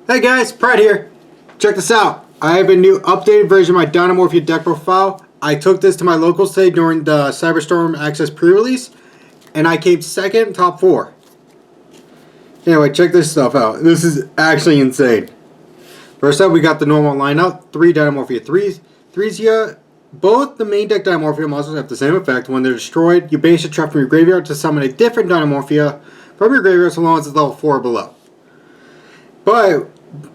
Hey guys, Pratt here. Check this out. I have a new updated version of my dinomorphia deck profile. I took this to my locals today during the cyberstorm access pre-release, and I came second, top 4. Anyway, check this stuff out. This is actually insane. First up, we got the normal lineup. 3 dinomorphia 3s here. Both the main deck dinomorphia monsters have the same effect. When they're destroyed, you banish a trap from your graveyard to summon a different dinomorphia from your graveyard so long as it's level 4 or below. But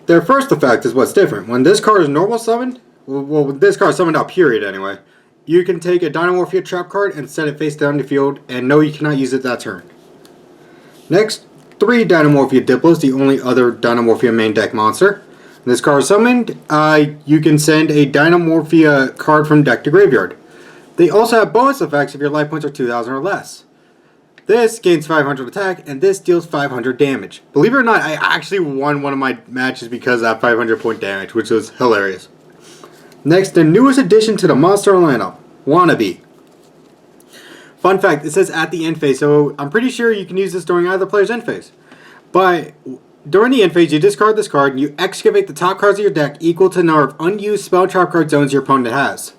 their first effect is what's different. When this card is normal summoned, well, this card is summoned out, period, anyway, you can take a dinomorphia trap card and set it face down the field, and no, you cannot use it that turn. Next, 3 dinomorphia Diplos, the only other dinomorphia main deck monster. When this card is summoned, you can send a dinomorphia card from deck to graveyard. They also have bonus effects if your life points are 2,000 or less. This gains 500 attack, and this deals 500 damage. Believe it or not, I actually won one of my matches because of that 500 point damage, which was hilarious. Next, the newest addition to the monster lineup, Wannabe. Fun fact, it says at the end phase, so I'm pretty sure you can use this during either player's end phase. But during the end phase, you discard this card, and you excavate the top cards of your deck equal to the number of unused spell trap card zones your opponent has.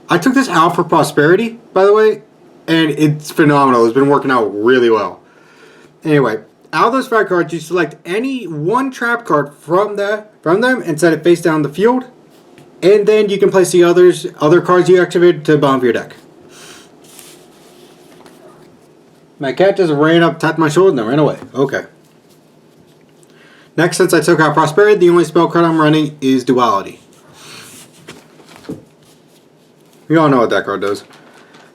I took this out for prosperity, by the way, and it's phenomenal. It's been working out really well. Anyway, out of those 5 cards, you select any one trap card from them and set it face down the field. And then you can place the other cards you activated to the bottom of your deck. My cat just ran up, tapped my shoulder, and then ran away. Okay. Next, since I took out Prosperity, the only spell card I'm running is Duality. We all know what that card does.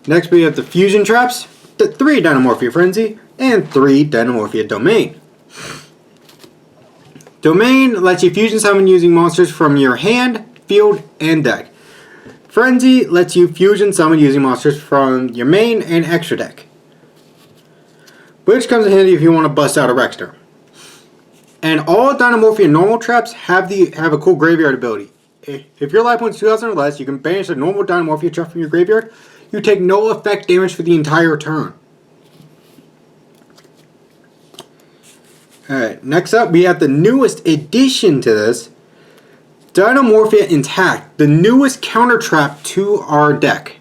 Next, we have the Fusion Traps, the 3 Dinomorphia Frenzy, and 3 Dinomorphia Domain. Domain lets you fusion summon using monsters from your hand, field, and deck. Frenzy lets you fusion summon using monsters from your main and extra deck, which comes in handy if you want to bust out a Rexter. And all Dinomorphia normal traps have a cool graveyard ability. If your life points 2,000 or less, you can banish a normal Dinomorphia trap from your graveyard. You take no effect damage for the entire turn. Alright, next up we have the newest addition to this, Dinomorphia Intact, the newest counter trap to our deck.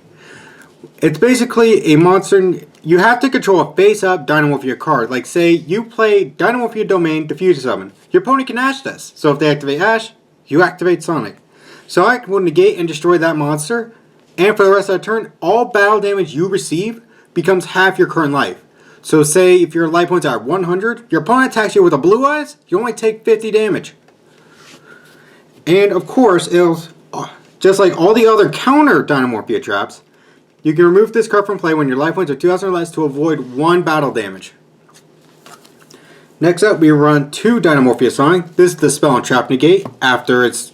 It's basically a monster. You have to control a face-up Dinomorphia card. Like, say you play Dinomorphia Domain to fusion summon. Your opponent can Ash this. So if they activate Ash, you activate Sonic. Sonic will negate and destroy that monster. And for the rest of the turn, all battle damage you receive becomes half your current life. So say if your life points are at 100, your opponent attacks you with a blue eyes, you only take 50 damage. And of course, it'll, just like all the other counter Dinomorphia traps, you can remove this card from play when your life points are 2,000 or less to avoid 1 battle damage. Next up, we run 2 Dinomorphia Sonic. This is the spell and trap negate. After it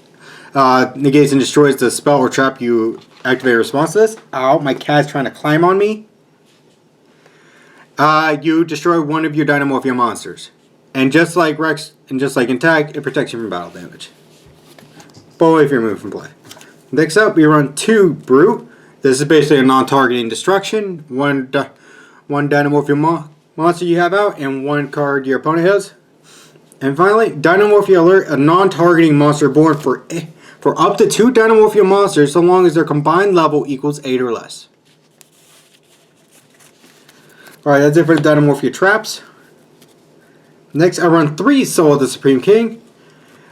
negates and destroys the spell or trap you activate in response to this. Ow, my cat's trying to climb on me. You destroy one of your Dinomorphia monsters. And just like Rex and just like Intact, it protects you from battle damage. But if you're removed from play. Next up, we run 2 Brute. This is basically a non-targeting destruction. One Dinomorphia monster you have out, and 1 card your opponent has. And finally, Dinomorphia Alert, a non-targeting monster born for up to 2 Dinomorphia monsters so long as their combined level equals 8 or less. Alright, that's it for the Dinomorphia traps. Next, I run 3 Soul of the Supreme King.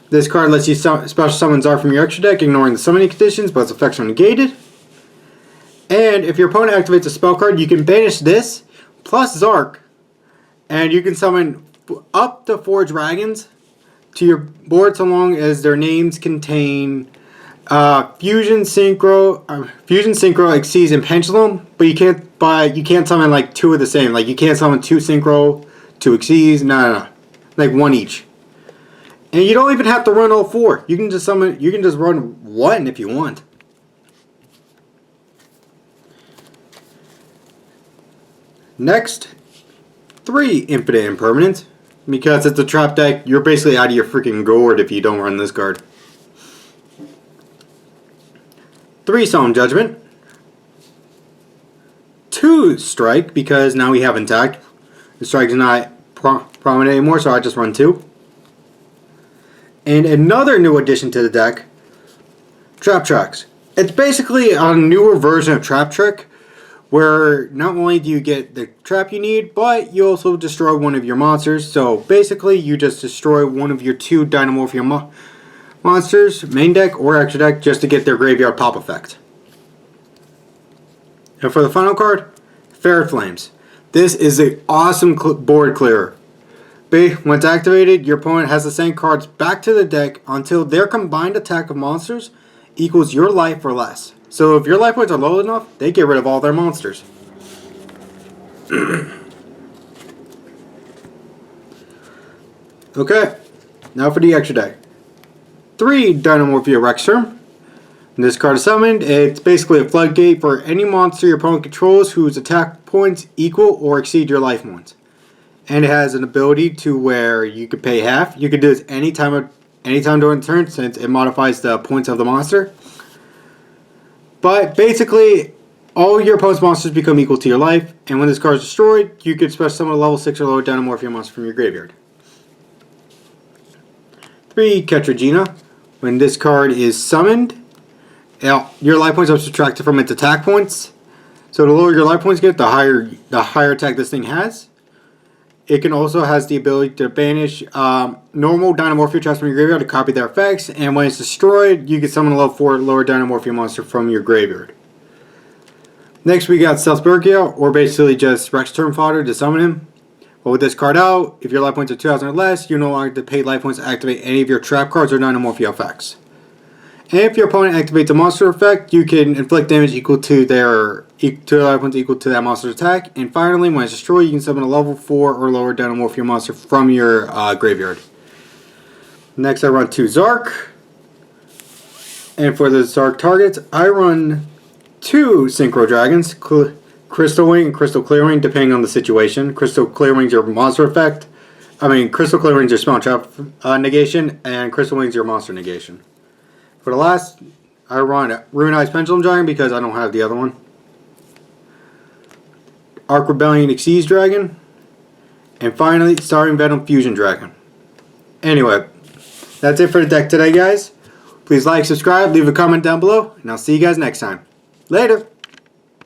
This card lets you special summon Zar from your extra deck, ignoring the summoning conditions, but its effects are negated. And if your opponent activates a spell card, you can banish this plus Zark, and you can summon up to 4 dragons to your board so long as their names contain Fusion Synchro, Exceeds, and Pendulum. But you can't summon like 2 of the same. Like you can't summon 2 Synchro, 2 Exceeds. No. Like 1 each. And you don't even have to run all 4. You can just run 1 if you want. Next, 3 Infinite Impermanence. Because it's a trap deck, you're basically out of your freaking gourd if you don't run this card. 3 Solemn Judgment. 2 Strike, because now we have Intact. The Strike is not prominent anymore, so I just run 2. And another new addition to the deck, Trap Tracks. It's basically a newer version of Trap Trick, where not only do you get the trap you need, but you also destroy one of your monsters. So basically, you just destroy one of your 2 dinomorphia monsters, main deck or extra deck, just to get their graveyard pop effect. And for the final card, Ferret Flames. This is an awesome board clearer. When it's activated, your opponent has to send cards back to the deck until their combined attack of monsters equals your life or less. So if your life points are low enough, they get rid of all their monsters. Okay, now for the extra deck. 3 Dinomorphia Rexterm. When this card is summoned, it's basically a floodgate for any monster your opponent controls whose attack points equal or exceed your life points. And it has an ability to where you could pay half. You can do this anytime during the turn, since it modifies the points of the monster. But basically, all your opponent's monsters become equal to your life, and when this card is destroyed, you can special summon a level 6 or lower Dinomorphia monster from your graveyard. 3 Ketragina. When this card is summoned, your life points are subtracted from its attack points. So the lower your life points get, the higher attack this thing has. It can also has the ability to banish normal Dinomorphia traps from your graveyard to copy their effects, and when it's destroyed, you can summon a level 4 lower Dinomorphia monster from your graveyard. Next, we got Stealthburgia, or basically just Rexterm fodder to summon him. But with this card out, if your life points are 2,000 or less, you no longer have to pay life points to activate any of your trap cards or Dinomorphia effects. And if your opponent activates a monster effect, you can inflict damage equal to their life points equal to that monster's attack. And finally, when it's destroyed, you can summon a level 4 or lower Dinomorphia monster from your graveyard. Next, I run 2 Zark. And for the Zark targets, I run 2 Synchro Dragons, Crystal Wing and Crystal Clear Wing, depending on the situation. Crystal Clear Wing's your monster effect. Crystal Clear Wing's your spell and trap negation, and Crystal Wing's your monster negation. For the last, I run Ruinized Pendulum Dragon because I don't have the other one. Arc Rebellion Xyz Dragon. And finally, Starring Venom Fusion Dragon. Anyway, that's it for the deck today, guys. Please like, subscribe, leave a comment down below, and I'll see you guys next time. Later!